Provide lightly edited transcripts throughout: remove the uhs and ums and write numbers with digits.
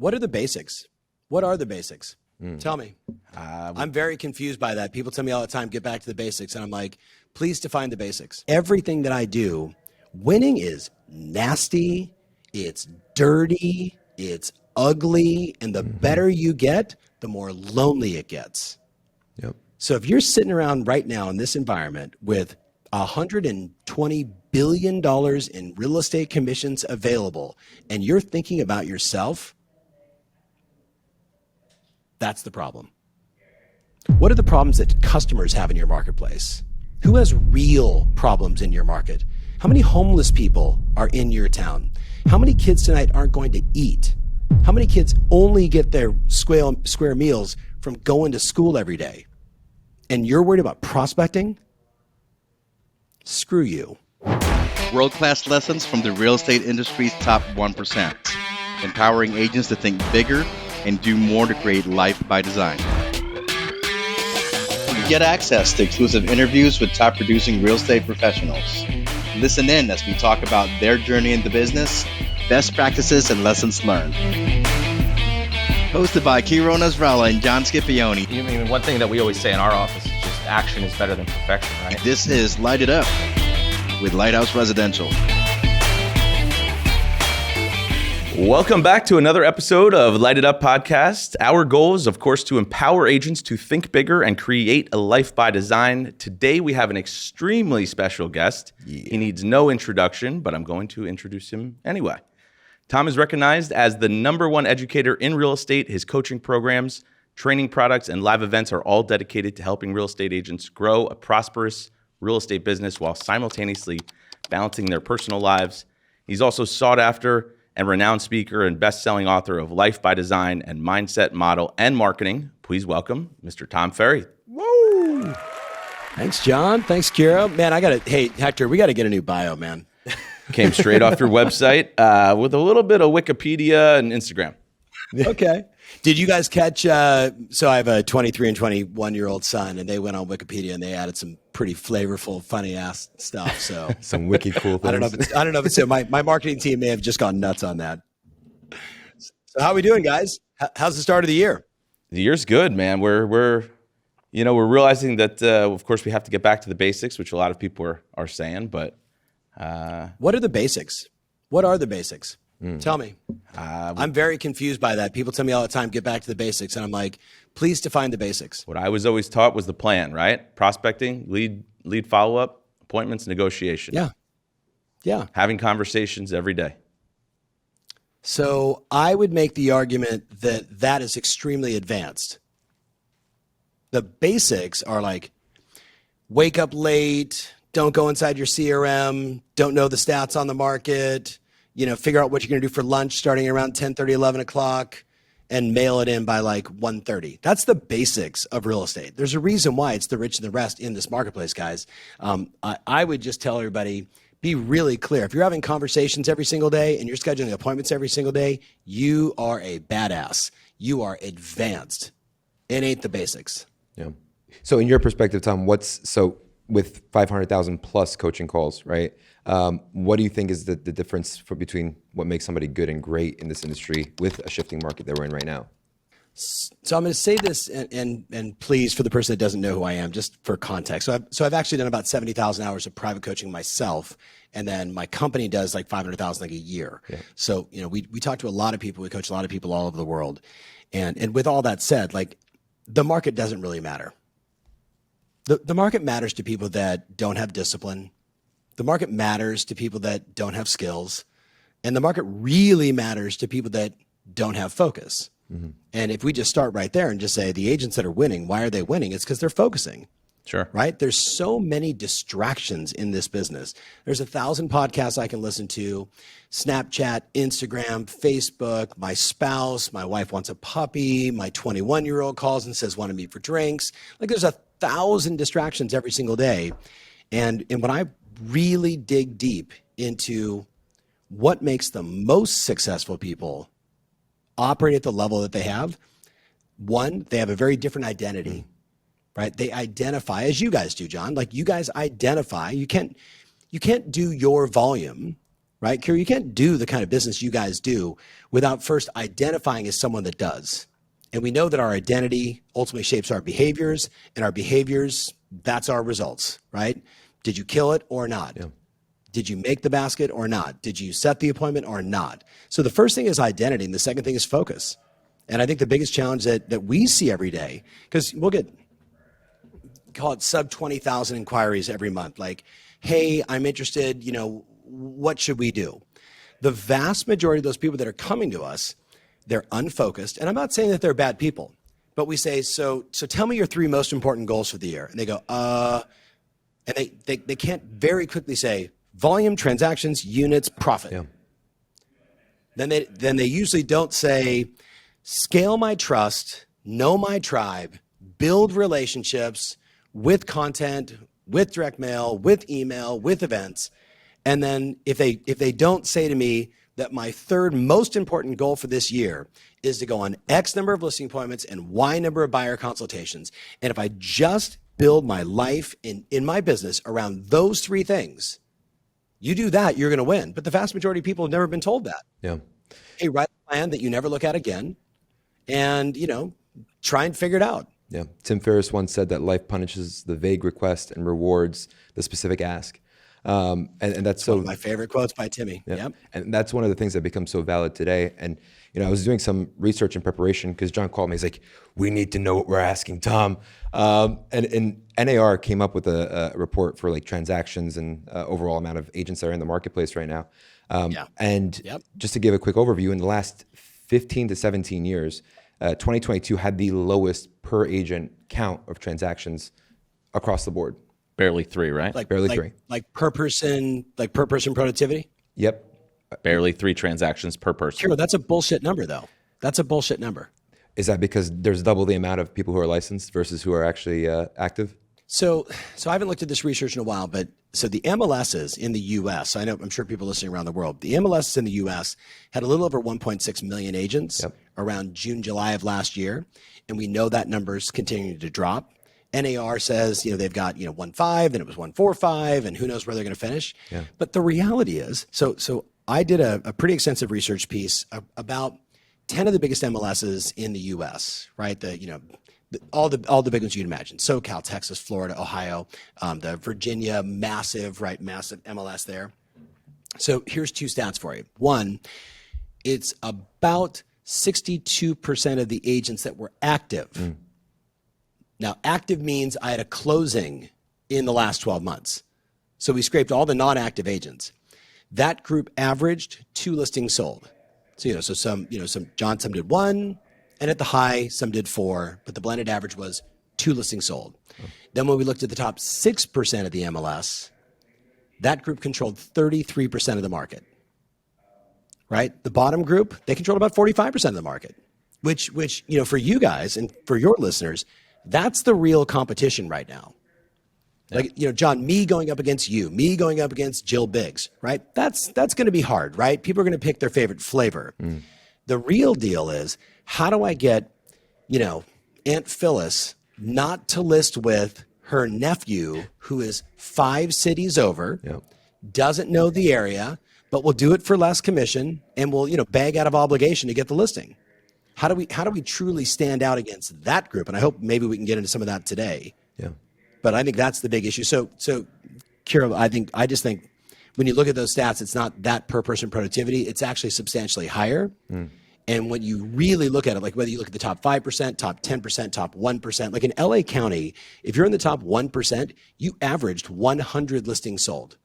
What are the basics? What are the basics? Tell me. I'm very confused by that. People tell me all the time, get back to the basics. And I'm like, please define the basics. Everything that I do, winning is nasty, it's dirty, it's ugly. And the better you get, the more lonely it gets. Yep. So if you're sitting around right now in this environment with $120 billion in real estate commissions available, and you're thinking about yourself, that's the problem. What are the problems that customers have in your marketplace? Who has real problems in your market? How many homeless people are in your town? How many kids tonight aren't going to eat? How many kids only get their square meals from going to school every day? And you're worried about prospecting? Screw you. World-class lessons from the real estate industry's top 1%. Empowering agents to think bigger and do more to create life by design. Get access to exclusive interviews with top producing real estate professionals. Listen in as we talk about their journey in the business, best practices, and lessons learned. Hosted by KIRO, NASRALAH, and John SCIPIONE. I mean, one thing that we always say in our office is just action is better than perfection, right? This is Light It Up with Lighthouse Residential. Welcome back to another episode of Light It Up Podcast. Our goal is, of course, to empower agents to think bigger and create a life by design. Today, we have an extremely special guest. He needs no introduction, but I'm going to introduce him anyway. Tom is recognized as the #1 educator in real estate. His coaching programs, training products, and live events are all dedicated to helping real estate agents grow a prosperous real estate business while simultaneously balancing their personal lives. He's also sought after and renowned speaker and best-selling author of Life by Design and Mindset, Model, and Marketing. Please welcome Mr. Tom Ferry. Woo! Thanks, John. Thanks, KIRO. Man, hey, Hector, we got to get a new bio, man. Came straight off your website with a little bit of Wikipedia and Instagram. Okay. Did you guys catch, so I have a 23 and 21-year-old son, and they went on Wikipedia and they added some pretty flavorful, funny-ass stuff. So Some wiki cool things. I don't know if it's so. My marketing team may have just gone nuts on that. So how are we doing, guys? How's the start of the year? The year's good, man. We're realizing that, of course, we have to get back to the basics, which a lot of people are saying, but... What are the basics? What are the basics? Tell me. I'm very confused by that. People tell me all the time, get back to the basics. And I'm like, please define the basics. What I was always taught was the plan, right? Prospecting, lead follow-up, appointments, negotiation. Yeah. Having conversations every day. So I would make the argument that that is extremely advanced. The basics are like, wake up late, don't go inside your CRM, don't know the stats on the market, figure out what you're going to do for lunch starting around 10:30, 11 o'clock, and mail it in by like 1:30. That's the basics of real estate. There's a reason why it's the rich and the rest in this marketplace, guys. I would just tell everybody, be really clear. If you're having conversations every single day and you're scheduling appointments every single day, you are a badass. You are advanced. It ain't the basics. Yeah. So in your perspective, Tom, with 500,000 plus coaching calls, right? What do you think is the difference between what makes somebody good and great in this industry with a shifting market that we're in right now? So I'm going to say this, and please, for the person that doesn't know who I am, just for context. So I've actually done about 70,000 hours of private coaching myself, and then my company does like 500,000 like a year. Yeah. So we talk to a lot of people, we coach a lot of people all over the world, and with all that said, like the market doesn't really matter. The market matters to people that don't have discipline. The market matters to people that don't have skills. And the market really matters to people that don't have focus. Mm-hmm. And if we just start right there and just say the agents that are winning, why are they winning? It's because they're focusing. Sure. Right? There's so many distractions in this business. There's 1,000 podcasts I can listen to, Snapchat, Instagram, Facebook, my spouse, my wife wants a puppy, my 21-year-old calls and says, want to meet for drinks. Like there's 1,000 distractions every single day. And when I really dig deep into what makes the most successful people operate at the level that they have, one, they have a very different identity, right? They identify, as you guys do, John, like you guys identify, you can't do your volume right? KIRO, you can't do the kind of business you guys do without first identifying as someone that does. And we know that our identity ultimately shapes our behaviors, and our behaviors, that's our results, right? Did you kill it or not? Yeah. Did you make the basket or not? Did you set the appointment or not? So the first thing is identity, and the second thing is focus. And I think the biggest challenge that we see every day, because we'll get, call it sub 20,000 inquiries every month, like, hey, I'm interested, what should we do? The vast majority of those people that are coming to us, they're unfocused. And I'm not saying that they're bad people, but we say, so tell me your 3 most important goals for the year. And they go, and they can't very quickly say volume, transactions, units, profit. Yeah. Then they usually don't say scale my trust, know my tribe, build relationships with content, with direct mail, with email, with events. And then if they don't say to me that my 3rd most important goal for this year is to go on X number of listing appointments and Y number of buyer consultations, and if I just build my life in my business around those 3 things, you do that, you're going to win. But the vast majority of people have never been told that. Yeah. Hey, write a plan that you never look at again, and try and figure it out. Yeah. Tim Ferriss once said that life punishes the vague request and rewards the specific ask. And that's so One of my favorite quotes by Timmy. yeah. Yep. And that's one of the things that becomes so valid today. And, I was doing some research and preparation because John called me. He's like, we need to know what we're asking Tom. And NAR came up with a report for like transactions and overall amount of agents that are in the marketplace right now. And just to give a quick overview, in the last 15 to 17 years, 2022 had the lowest per agent count of transactions across the board. Barely 3, right? Barely 3. Like per person productivity. Yep. Barely 3 transactions per person. KIRO, that's a bullshit number, though. That's a bullshit number. Is that because there's double the amount of people who are licensed versus who are actually active? So I haven't looked at this research in a while, but so the MLSs in the U.S., I'm sure people listening around the world, the MLSs in the U.S. had a little over 1.6 million agents around June, July of last year, and we know that number's continuing to drop. NAR says, they've got, 1.5, then it was 1.45, and who knows where they're going to finish. Yeah. But the reality is, so I did a pretty extensive research piece about 10 of the biggest MLSs in the U.S., right? All the big ones you'd imagine: SoCal, Texas, Florida, Ohio, the Virginia, massive MLS there. So here's 2 stats for you. One, it's about 62% of the agents that were active. Now, active means I had a closing in the last 12 months. So we scraped all the non-active agents. That group averaged 2 listings sold. So, some did 1, and at the high, some did 4, but the blended average was 2 listings sold. Then when we looked at the top 6% of the MLS, that group controlled 33% of the market, right? The bottom group, they controlled about 45% of the market, which for you guys and for your listeners, that's the real competition right now. Like, John, me going up against you, me going up against Jill Biggs, right? That's going to be hard, right? People are going to pick their favorite flavor. The real deal is, how do I get, Aunt Phyllis not to list with her nephew who is 5 cities over, doesn't know the area, but will do it for less commission and will, bag out of obligation to get the listing? How do we truly stand out against that group? And I hope maybe we can get into some of that today. Yeah. But I think that's the big issue. So KIRO, I just think when you look at those stats, it's not that per person productivity. It's actually substantially higher. And when you really look at it, like whether you look at the top 5%, top 10%, top 1%, like in LA County, if you're in the top 1%, you averaged 100 listings sold.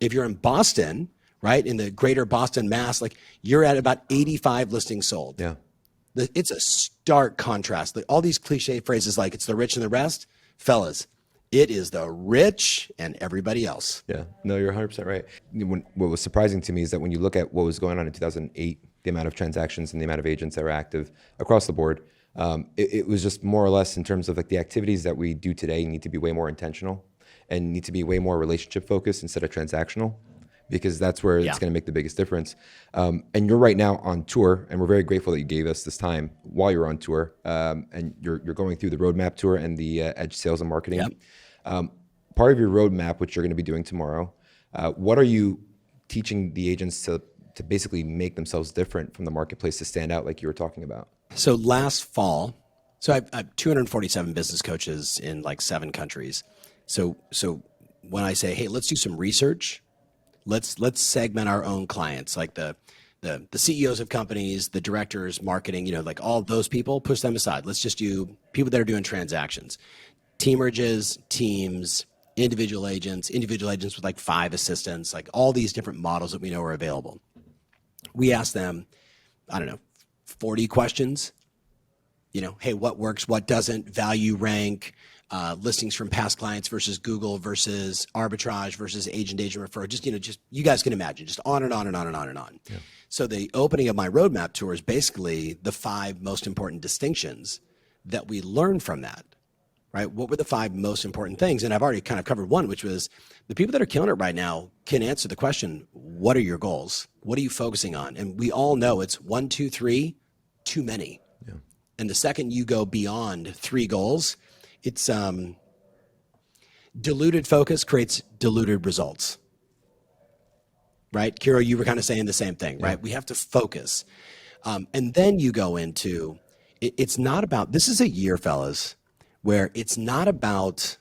If you're in Boston, right, in the greater Boston, Mass, like you're at about 85 listings sold. Yeah. It's a stark contrast. Like all these cliche phrases like it's the rich and the rest, fellas, it is the rich and everybody else. Yeah, no, you're 100% right. What was surprising to me is that when you look at what was going on in 2008, the amount of transactions and the amount of agents that were active across the board, it was just more or less in terms of like the activities that we do today need to be way more intentional and need to be way more relationship focused instead of transactional, because that's where it's going to make the biggest difference. And you're right now on tour, and we're very grateful that you gave us this time while you're on tour. And you're going through the roadmap tour and the Edge Sales and Marketing. Part of your roadmap, which you're going to be doing tomorrow, what are you teaching the agents to basically make themselves different from the marketplace to stand out like you were talking about? So last fall, I have 247 business coaches in like 7 countries. So when I say, hey, let's do some research, let's segment our own clients, like the CEOs of companies, the directors, marketing, like all those people, push them aside. Let's just do people that are doing transactions, teamerages, teams, individual agents with like 5 assistants, like all these different models that we know are available. We ask them, 40 questions, hey, what works, what doesn't, value rank, listings from past clients versus Google versus arbitrage versus agent refer. Just you guys can imagine, just on and on and on and on and on. Yeah. So the opening of my roadmap tour is basically the 5 most important distinctions that we learned from that, right? What were the 5 most important things? And I've already kind of covered one, which was the people that are killing it right now can answer the question, what are your goals? What are you focusing on? And we all know it's 1, 2, 3, too many. Yeah. And the second you go beyond 3 goals, it's diluted focus creates diluted results, right? KIRO, you were kind of saying the same thing, right? We have to focus. And then you go into, it's not about, this is a year, fellas, where it's not about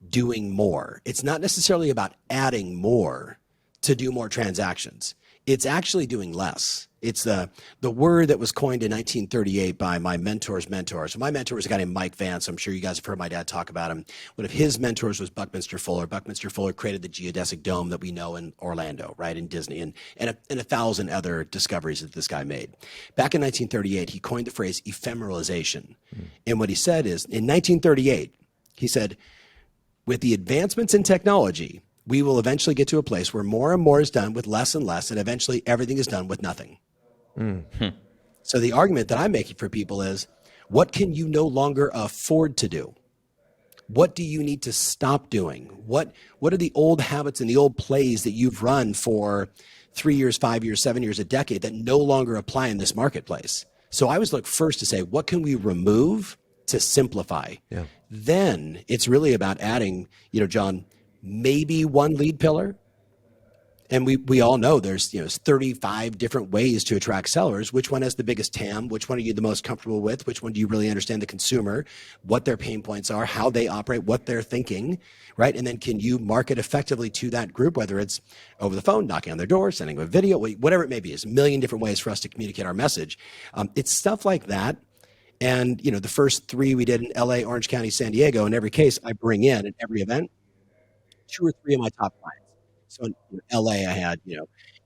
doing more. It's not necessarily about adding more to do more transactions. It's actually doing less. It's the word that was coined in 1938 by my mentor's mentor. So my mentor was a guy named Mike Vance. I'm sure you guys have heard my dad talk about him. One of his mentors was Buckminster Fuller. Buckminster Fuller created the geodesic dome that we know in Orlando, right, in Disney, and 1,000 other discoveries that this guy made. Back in 1938, he coined the phrase ephemeralization. And what he said is, in 1938, he said, with the advancements in technology, we will eventually get to a place where more and more is done with less and less, and eventually everything is done with nothing. So the argument that I'm making for people is, what can you no longer afford to do? What do you need to stop doing? What are the old habits and the old plays that you've run for 3 years, 5 years, 7 years, a decade that no longer apply in this marketplace? So I always look first to say, what can we remove to simplify? Yeah. Then it's really about adding, John, maybe 1 lead pillar. And we all know there's 35 different ways to attract sellers. Which one has the biggest TAM? Which one are you the most comfortable with? Which one do you really understand the consumer, what their pain points are, how they operate, what they're thinking, right? And then can you market effectively to that group, whether it's over the phone, knocking on their door, sending them a video, whatever it may be. There's a million different ways for us to communicate our message. It's stuff like that. And the first 3 we did in LA, Orange County, San Diego. In every case, I bring in at every event 2 or 3 of my top clients. So in LA, I had,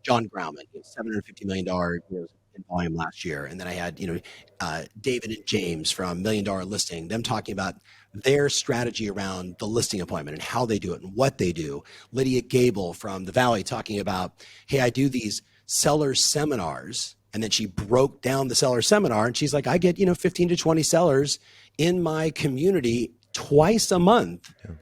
John Grauman, $750 million in volume last year. And then I had, David and James from $1 Million Listing, them talking about their strategy around the listing appointment and how they do it and what they do. Lydia Gable from the Valley talking about, hey, I do these seller seminars. And then she broke down the seller seminar and she's like, I get, 15 to 20 sellers in my community twice a month. Yeah.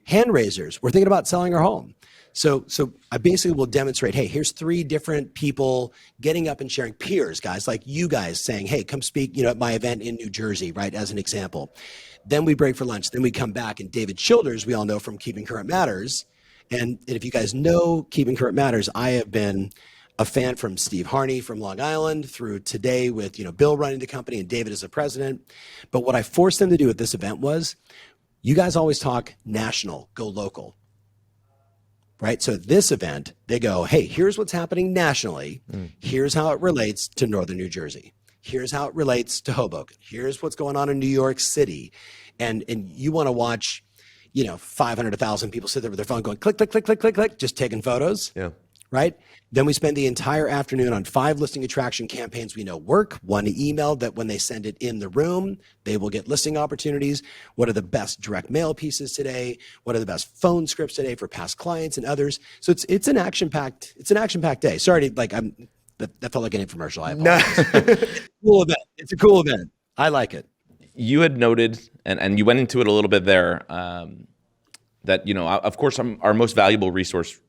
Hand raisers. We're thinking about selling our home. So I basically will demonstrate, hey, here's 3 different people getting up and sharing, peers, guys, like you guys saying, hey, come speak, at my event in New Jersey, right, as an example. Then we break for lunch. Then we come back, and David Childers, we all know from Keeping Current Matters. And if you guys know Keeping Current Matters, I have been a fan from Steve Harney from Long Island through today with, Bill running the company and David as the president. But what I forced them to do at this event was, you guys always talk national, go local. Right? So at this event, they go, hey, here's what's happening nationally. Here's how it relates to Northern New Jersey. Here's how it relates to Hoboken. Here's what's going on in New York City. And you want to watch, 500, 1,000 people sit there with their phone going, click, click, click, click, click, click, just taking photos. Yeah. Right? Then we spend the entire afternoon on 5 listing attraction campaigns we know work. 1 email that when they send it in the room, they will get listing opportunities. What are the best direct mail pieces today? What are the best phone scripts today for past clients and others? So it's an action-packed day. Sorry, that felt like an infomercial. I apologize. Cool event. It's a cool event. I like it. You had noted, and you went into it a little bit there, that of course our most valuable resource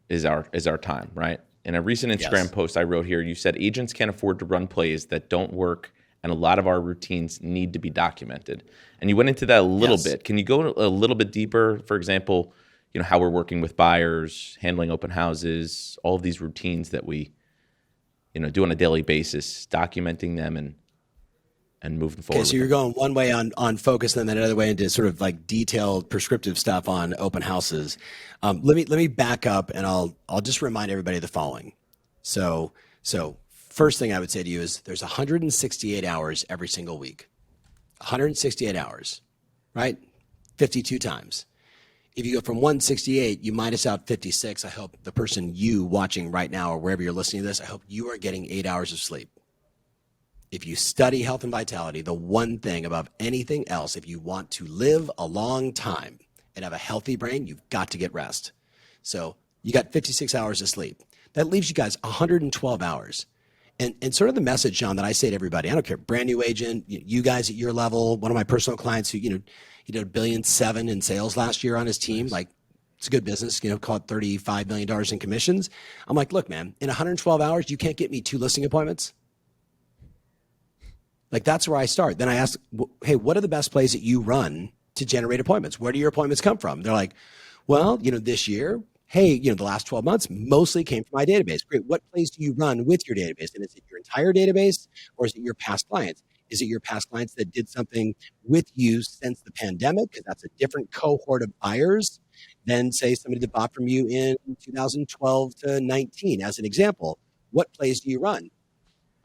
is our time, right? In a recent Instagram post I wrote here, you said agents can't afford to run plays that don't work, and a lot of our routines need to be documented. And you went into that a little bit. Can you go a little bit deeper? For example, how we're working with buyers, handling open houses, all of these routines that we, do on a daily basis, documenting them and moving forward. Okay, so with you're them. going one way on focus, and then another way into sort of like detailed prescriptive stuff on open houses. Let me back up, and I'll just remind everybody of the following. So first thing I would say to you is there's 168 hours every single week. 168 hours, right? 52 times. If you go from 168, you minus out 56. I hope the person you watching right now or wherever you're listening to this, I hope you are getting 8 hours of sleep. If you study health and vitality, the one thing above anything else, if you want to live a long time and have a healthy brain, you've got to get rest. So you got 56 hours of sleep. That leaves you guys 112 hours. And sort of the message, John, that I say to everybody, I don't care, brand new agent, you guys at your level, one of my personal clients who, he did $1.7 billion in sales last year on his team. Like, it's a good business, call it $35 million in commissions. I'm like, look, man, in 112 hours, you can't get me 2 listing appointments. Like, that's where I start. Then I ask, hey, what are the best plays that you run to generate appointments? Where do your appointments come from? They're like, well, this year, hey, the last 12 months mostly came from my database. Great. What plays do you run with your database? And is it your entire database, or is it your past clients? Is it your past clients that did something with you since the pandemic? Because that's a different cohort of buyers than, say, somebody that bought from you in 2012 to 19. As an example, what plays do you run?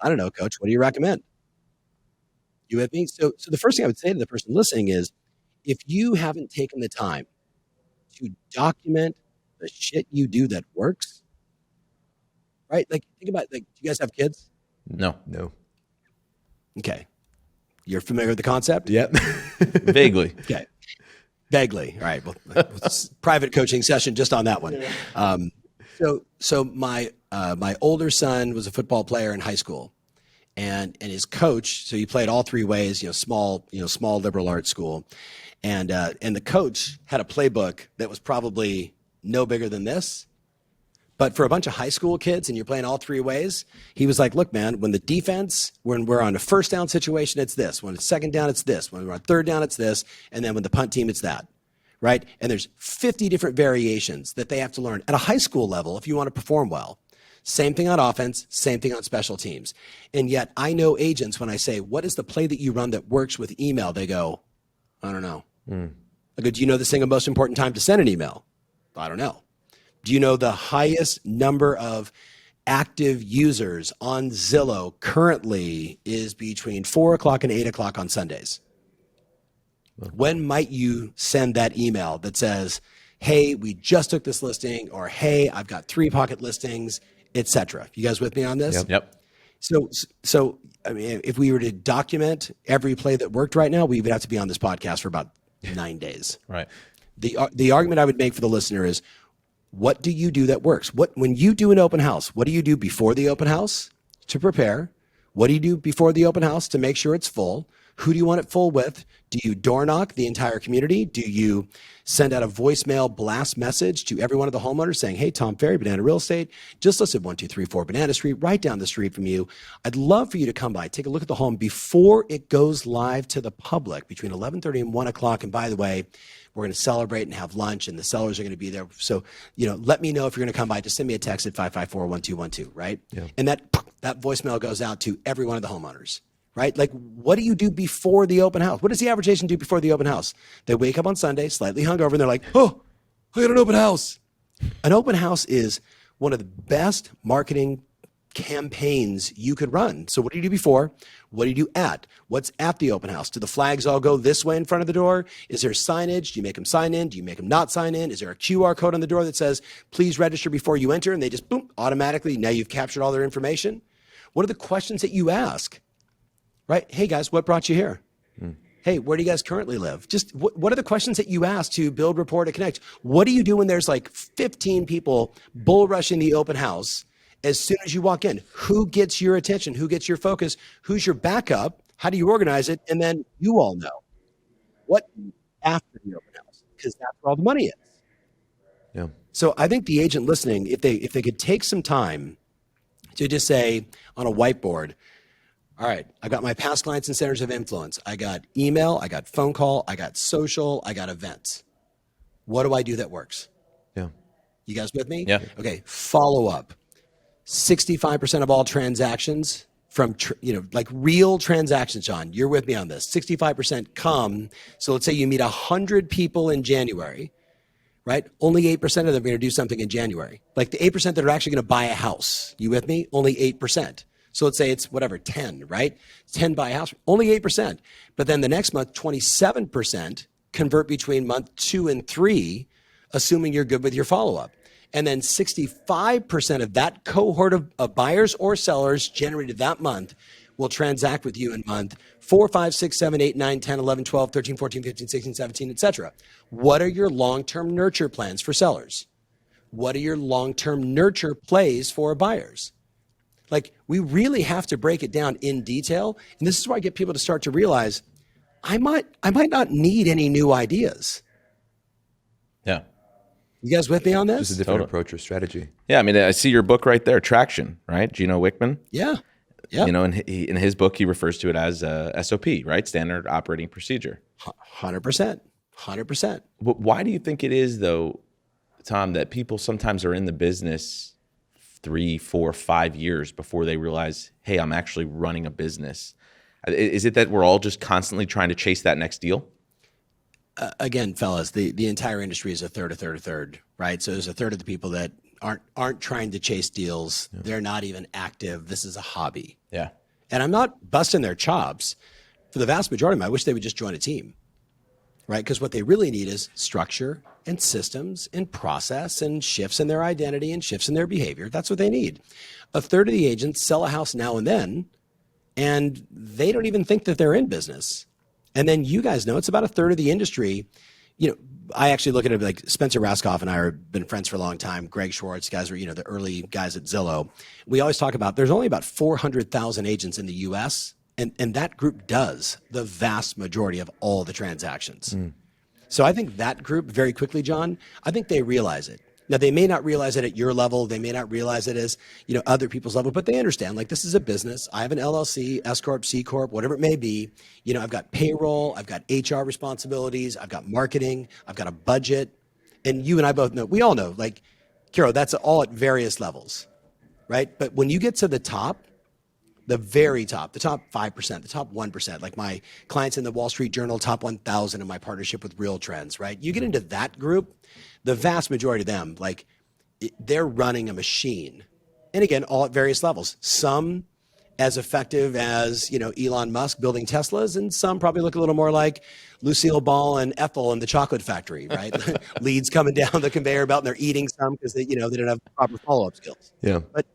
I don't know, coach. What do you recommend? You with me? So the first thing I would say to the person listening is, if you haven't taken the time to document the shit you do that works, right? Like, think about, do you guys have kids? No. Okay. You're familiar with the concept? Yep. Vaguely. Okay. Vaguely. All right. Well, private coaching session just on that one. So my older son was a football player in high school, and his coach, so he played all 3 ways, small liberal arts school. And the coach had a playbook that was probably no bigger than this. But for a bunch of high school kids and you're playing all 3 ways, he was like, look, man, when we're on a first down situation, it's this. When it's second down, it's this. When we're on third down, it's this. And then when the punt team, it's that, right? And there's 50 different variations that they have to learn at a high school level if you want to perform well. Same thing on offense, same thing on special teams. And yet I know agents, when I say, what is the play that you run that works with email? They go, I don't know. I go, do you know the single most important time to send an email? I don't know. Do you know the highest number of active users on Zillow currently is between 4 o'clock and 8 o'clock on Sundays? When might you send that email that says, hey, we just took this listing, or hey, I've got 3 pocket listings, etc.? You guys with me on this? Yep. So I mean, if we were to document every play that worked right now, we would have to be on this podcast for about 9 days. Right. The argument I would make for the listener is, what do you do that works? When you do an open house, what do you do before the open house to prepare? What do you do before the open house to make sure it's full? Who do you want it full with? Do you door knock the entire community? Do you send out a voicemail blast message to every one of the homeowners saying, hey, Tom Ferry, Banana Real Estate, just listed 1234 Banana Street, right down the street from you. I'd love for you to come by, take a look at the home before it goes live to the public between 11:30 and 1 o'clock. And by the way, we're going to celebrate and have lunch, and the sellers are going to be there. So, let me know if you're going to come by. Just send me a text at 554-1212, right? Yeah. And that voicemail goes out to every one of the homeowners, right? Like, what do you do before the open house? What does the average agent do before the open house? They wake up on Sunday, slightly hungover, and they're like, oh, I got an open house. An open house is one of the best marketing campaigns you could run. So what do you do before? What do you do at? What's at the open house? Do the flags all go this way in front of the door? Is there signage? Do you make them sign in? Do you make them not sign in? Is there a QR code on the door that says, please register before you enter? And they just, boom, automatically, now you've captured all their information. What are the questions that you ask? Right? Hey, guys, what brought you here? Hey, where do you guys currently live? Just what are the questions that you ask to build rapport, to connect? What do you do when there's like 15 people bull rushing the open house? As soon as you walk in, who gets your attention? Who gets your focus? Who's your backup? How do you organize it? And then you all know what after the open house, because that's where all the money is. Yeah. So I think the agent listening, if they could take some time to just say on a whiteboard, all right, I got my past clients and centers of influence. I got email, I got phone call, I got social, I got events. What do I do that works? Yeah. You guys with me? Yeah. Okay. Follow up. 65% of all transactions from, like real transactions, John, you're with me on this. 65% come. So let's say you meet 100 people in January, right? Only 8% of them are going to do something in January. Like the 8% that are actually going to buy a house. You with me? Only 8%. So let's say it's whatever, 10, right? 10 buy a house, only 8%. But then the next month, 27% convert between month 2 and 3, assuming you're good with your follow-up. And then 65% of that cohort of buyers or sellers generated that month will transact with you in month 4, 5, 6, 7, 8, 9, 10, 11, 12, 13, 14, 15, 16, 17, etc. What are your long-term nurture plans for sellers? What are your long-term nurture plays for buyers? Like, we really have to break it down in detail. And this is where I get people to start to realize I might not need any new ideas. Yeah. You guys with me on this? Just a different approach or strategy. Yeah. I mean, I see your book right there, Traction, right? Gino Wickman. Yeah. Yeah. You know, in his book, he refers to it as SOP, right? Standard operating procedure. 100%. 100%. But why do you think it is, though, Tom, that people sometimes are in the business 3, 4, 5 years before they realize, hey, I'm actually running a business? Is it that we're all just constantly trying to chase that next deal? Again, fellas, the entire industry is a third, right? So there's a third of the people that aren't trying to chase deals. Yeah. They're not even active. This is a hobby. Yeah. And I'm not busting their chops. For the vast majority of them, I wish they would just join a team, right? Because what they really need is structure and systems and process and shifts in their identity and shifts in their behavior. That's what they need. A third of the agents sell a house now and then, and they don't even think that they're in business. And then you guys know it's about a third of the industry. You know, I actually look at it like Spencer Raskoff and I have been friends for a long time. Greg Schwartz, guys were, the early guys at Zillow. We always talk about there's only about 400,000 agents in the US, and that group does the vast majority of all the transactions. So I think that group, very quickly, John, I think they realize it. Now, they may not realize it at your level. They may not realize it as, other people's level, but they understand, like, this is a business. I have an LLC, S Corp, C Corp, whatever it may be. I've got payroll, I've got HR responsibilities, I've got marketing, I've got a budget. And you and I both know, we all know, like, KIRO, that's all at various levels, right? But when you get to the top, the very top, the top 5%, the top 1%, like my clients in the Wall Street Journal, top 1,000 in my partnership with Real Trends, right? You get into that group, the vast majority of them, like, they're running a machine. And again, all at various levels. Some as effective as, Elon Musk building Teslas, and some probably look a little more like Lucille Ball and Ethel in the chocolate factory, right? Leads coming down the conveyor belt and they're eating some because they don't have proper follow-up skills. Yeah. But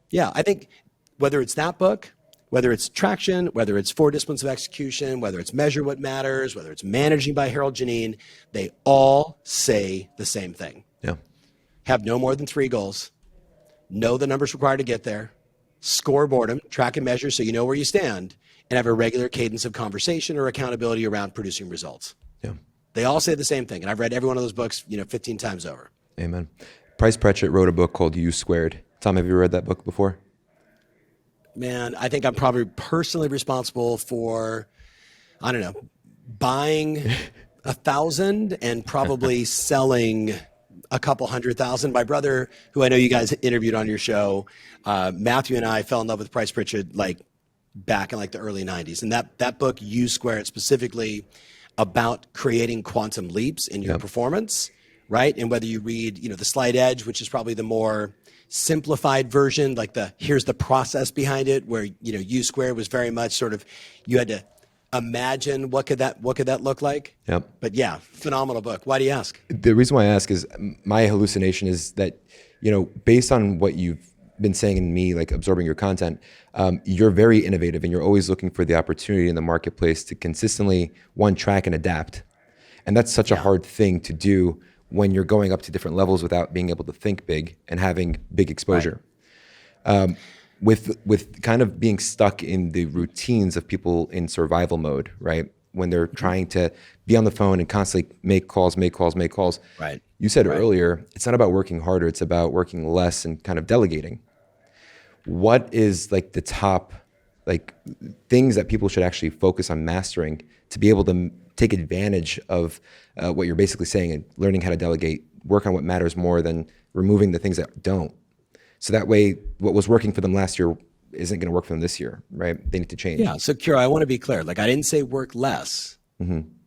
yeah, I think whether it's that book, whether it's Traction, whether it's 4 Disciplines of Execution, whether it's Measure What Matters, whether it's Managing by Harold Janine, they all say the same thing. Yeah. Have no more than 3 goals. Know the numbers required to get there. Score boredom, track and measure so you know where you stand, and have a regular cadence of conversation or accountability around producing results. Yeah. They all say the same thing, and I've read every one of those books, 15 times over. Amen. Price Pratchett wrote a book called U Squared. Tom, have you read that book before? Man, I think I'm probably personally responsible for, I don't know, buying 1,000 and probably selling a couple 100,000. My brother, who I know you guys interviewed on your show, Matthew and I fell in love with Price Pratchett like back in like the early 90s. And that book, U Squared, specifically about creating quantum leaps in your performance, right? And whether you read, The Slight Edge, which is probably the more simplified version, like here's the process behind it, where U Squared was very much sort of, you had to imagine what could that look like. Yep. But yeah, phenomenal book. Why do you ask? The reason why I ask is my hallucination is that based on what you've been saying and me, like absorbing your content, you're very innovative and you're always looking for the opportunity in the marketplace to consistently track and adapt, and that's such a hard thing to do when you're going up to different levels without being able to think big and having big exposure. Right. With kind of being stuck in the routines of people in survival mode, right? When they're trying to be on the phone and constantly make calls. Right. You said earlier, it's not about working harder, it's about working less and kind of delegating. What is like the top things that people should actually focus on mastering to be able to take advantage of what you're basically saying and learning how to delegate work on what matters more than removing the things that don't. So that way, what was working for them last year isn't going to work for them this year, right? They need to change. Yeah. So KIRO, I want to be clear. Like I didn't say work less.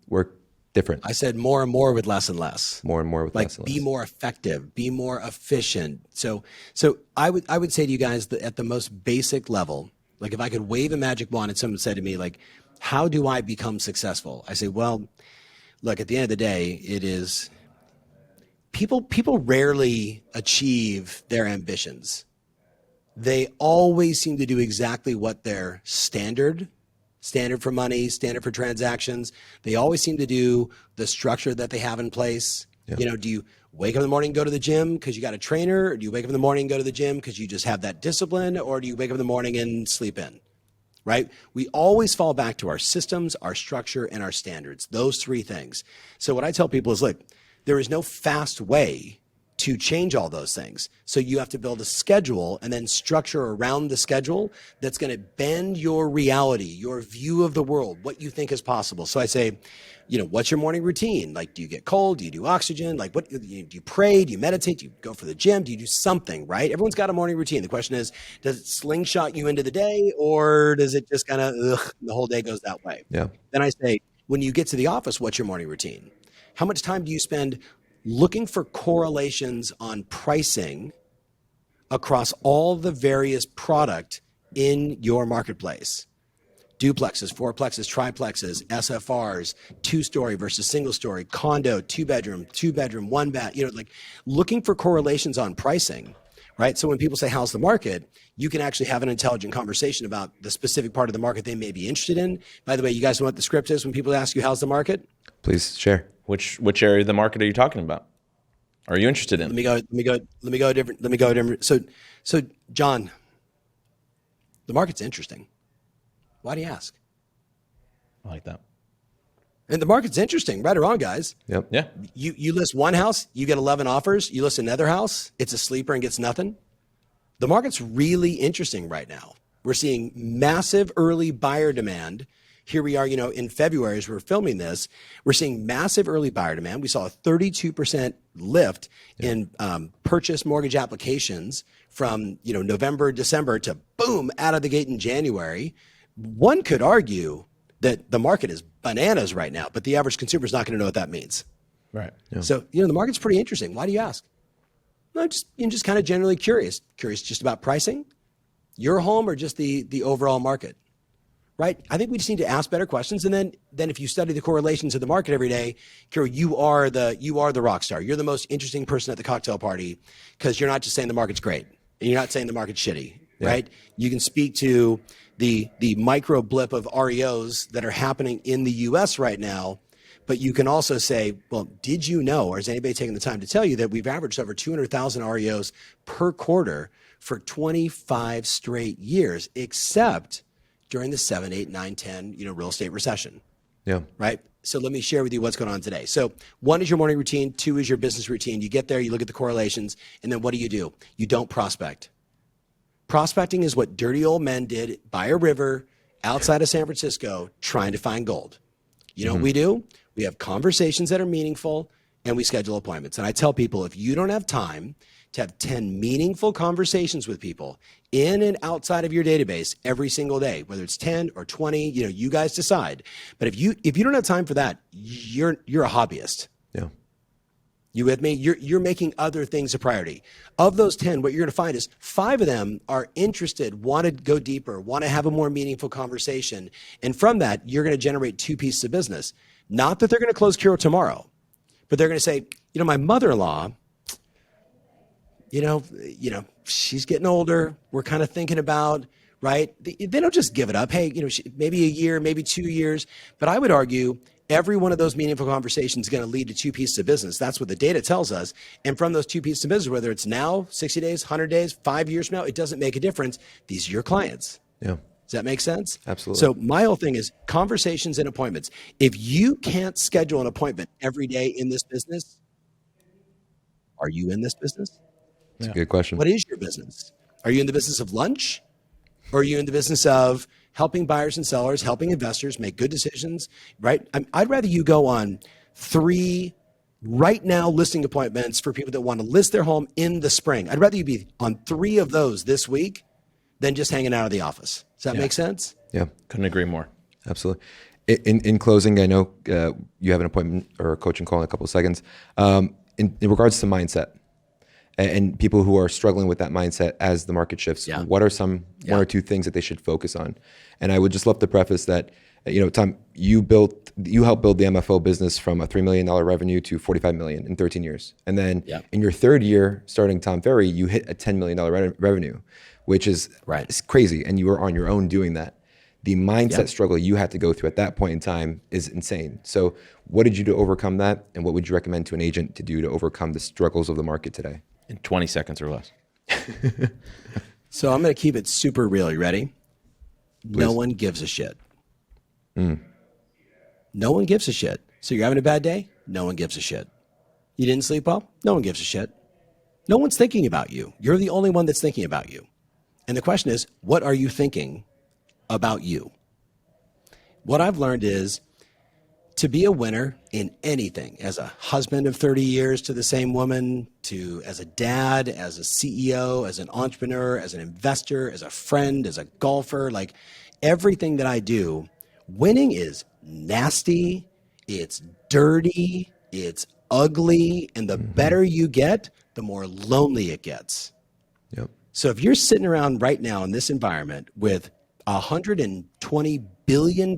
Work different. I said more and more with less and less. More and more with Like less and be less. more effective, be more efficient. So I would say to you guys that at the most basic level, like if I could wave a magic wand and someone said to me like, how do I become successful? I say, well, look, at the end of the day, it is people rarely achieve their ambitions. They always seem to do exactly what their standard for money, standard for transactions. They always seem to do the structure that they have in place. Yeah. You know, do you wake up in the morning and go to the gym because you got a trainer? Or do you wake up in the morning and go to the gym because you just have that discipline? Or do you wake up in the morning and sleep in? Right? We always fall back to our systems, our structure, and our standards. Those three things. So what I tell people is, look, there is no fast way to change all those things. So you have to build a schedule and then structure around the schedule that's going to bend your reality, your view of the world, what you think is possible. So I say, you know, what's your morning routine? Like, do you get cold? Do you do oxygen? Like, what do you pray? Do you meditate? Do you go for the gym? Do you do something, right? Everyone's got a morning routine. The question is, does it slingshot you into the day, or does it just kind of, the whole day goes that way? Yeah. Then I say, when you get to the office, what's your morning routine? How much time do you spend looking for correlations on pricing across all the various product in your marketplace? Duplexes, fourplexes, triplexes, SFRs, 2-story versus single story, condo, two bedroom, one bath, you know, like looking for correlations on pricing, right? So when people say, how's the market? You can actually have an intelligent conversation about the specific part of the market they may be interested in. By the way, you guys know what the script is when people ask you, how's the market? Please share. Which area of the market are you talking about? Are you interested in? Let me go different. So John, the market's interesting. Why do you ask? I like that. And the market's interesting, right or wrong, guys. Yep. Yeah. You list one house, you get 11 offers. You list another house, it's a sleeper and gets nothing. The market's really interesting right now. We're seeing massive early buyer demand. Here we are, you know, in February as we're filming this, we're seeing massive early buyer demand. We saw a 32% lift in purchase mortgage applications from, you know, November, December to boom, out of the gate in January. One could argue that the market is bananas right now, but the average consumer is not going to know what that means. Right. Yeah. So, you know, the market's pretty interesting. Why do you ask? No, just kind of generally curious just about pricing, your home, or just the overall market. Right? I think we just need to ask better questions. And then if you study the correlations of the market every day, KIRO, you are the rock star. You're the most interesting person at the cocktail party because you're not just saying the market's great and you're not saying the market's shitty, right? You can speak to the micro blip of REOs that are happening in the US right now, but you can also say, well, did you know, or has anybody taken the time to tell you that we've averaged over 200,000 REOs per quarter for 25 straight years, except during the 7, 8, 9, 10, you know, real estate recession. Yeah. Right. So let me share with you what's going on today. So 1 is your morning routine. 2 is your business routine. You get there, you look at the correlations, and then what do? You don't prospect. Prospecting is what dirty old men did by a river outside of San Francisco trying to find gold. You know what we do? We have conversations that are meaningful and we schedule appointments. And I tell people, if you don't have time to have 10 meaningful conversations with people in and outside of your database every single day, whether it's 10 or 20, you know, you guys decide. But if you don't have time for that, you're a hobbyist. Yeah. You with me? You're making other things a priority. Of those 10, what you're going to find is 5 of them are interested, want to go deeper, want to have a more meaningful conversation. And from that, you're going to generate 2 pieces of business. Not that they're going to close KIRO tomorrow, but they're going to say, you know, my mother-in-law, you know, she's getting older. We're kind of thinking about, right? They don't just give it up. Hey, you know, maybe a year, maybe 2 years. But I would argue every one of those meaningful conversations is going to lead to 2 pieces of business. That's what the data tells us. And from those 2 pieces of business, whether it's now, 60 days, 100 days, 5 years from now, it doesn't make a difference. These are your clients. Yeah. Does that make sense? Absolutely. So my whole thing is conversations and appointments. If you can't schedule an appointment every day in this business, are you in this business? That's a good question. What is your business? Are you in the business of lunch? Or are you in the business of helping buyers and sellers, helping investors make good decisions, right? I'd rather you go on 3 right now listing appointments for people that want to list their home in the spring. I'd rather you be on 3 of those this week than just hanging out of the office. Does that make sense? Yeah. Couldn't agree more. Absolutely. In closing, I know you have an appointment or a coaching call in a couple of seconds. In regards to mindset and people who are struggling with that mindset as the market shifts, what are some one or two things that they should focus on? And I would just love to preface that, Tom, you helped build the MFO business from a $3 million revenue to $45 million in 13 years. And then in your third year, starting Tom Ferry, you hit a $10 million revenue, which is it's crazy. And you were on your own doing that. The mindset struggle you had to go through at that point in time is insane. So what did you do to overcome that? And what would you recommend to an agent to do to overcome the struggles of the market today? In 20 seconds or less. So I'm going to keep it super real. You ready? Please. No one gives a shit. No one gives a shit. So you're having a bad day? No one gives a shit. You didn't sleep well? No one gives a shit. No one's thinking about you. You're the only one that's thinking about you. And the question is, what are you thinking about you? What I've learned is to be a winner in anything, as a husband of 30 years to the same woman, to as a dad, as a CEO, as an entrepreneur, as an investor, as a friend, as a golfer, like everything that I do, winning is nasty, it's dirty, it's ugly, and the better you get, the more lonely it gets. Yep. So if you're sitting around right now in this environment with $120 billion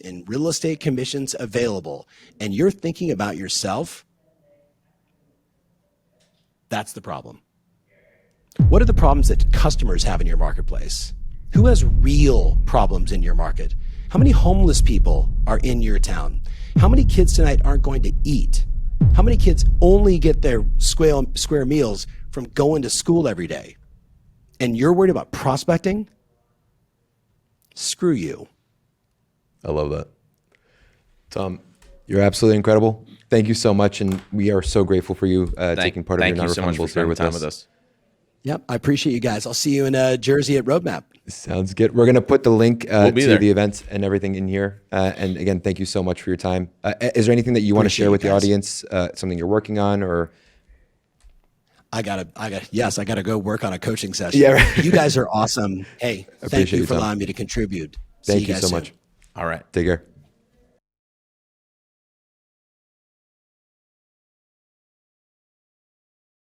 in real estate commissions available, and you're thinking about yourself, that's the problem. What are the problems that customers have in your marketplace? Who has real problems in your market? How many homeless people are in your town? How many kids tonight aren't going to eat? How many kids only get their square meals from going to school every day? And you're worried about prospecting? Screw you. I love that. Tom, you're absolutely incredible. Thank you so much. And we are so grateful for you taking part of your Thank you so much for non-refundables here spending with time with us. Yep, I appreciate you guys. I'll see you in Jersey at Roadmap. Sounds good. We're going to put the link to be there. the event and everything in here. And again, thank you so much for your time. Is there anything that you want to Appreciate share with you the guys. audience? Something you're working on, or? I gotta go work on a coaching session. Yeah, right. You guys are awesome. Hey, thank Appreciate you you, for Tom. allowing me to contribute. See Thank you guys so soon. much. All right. Take care.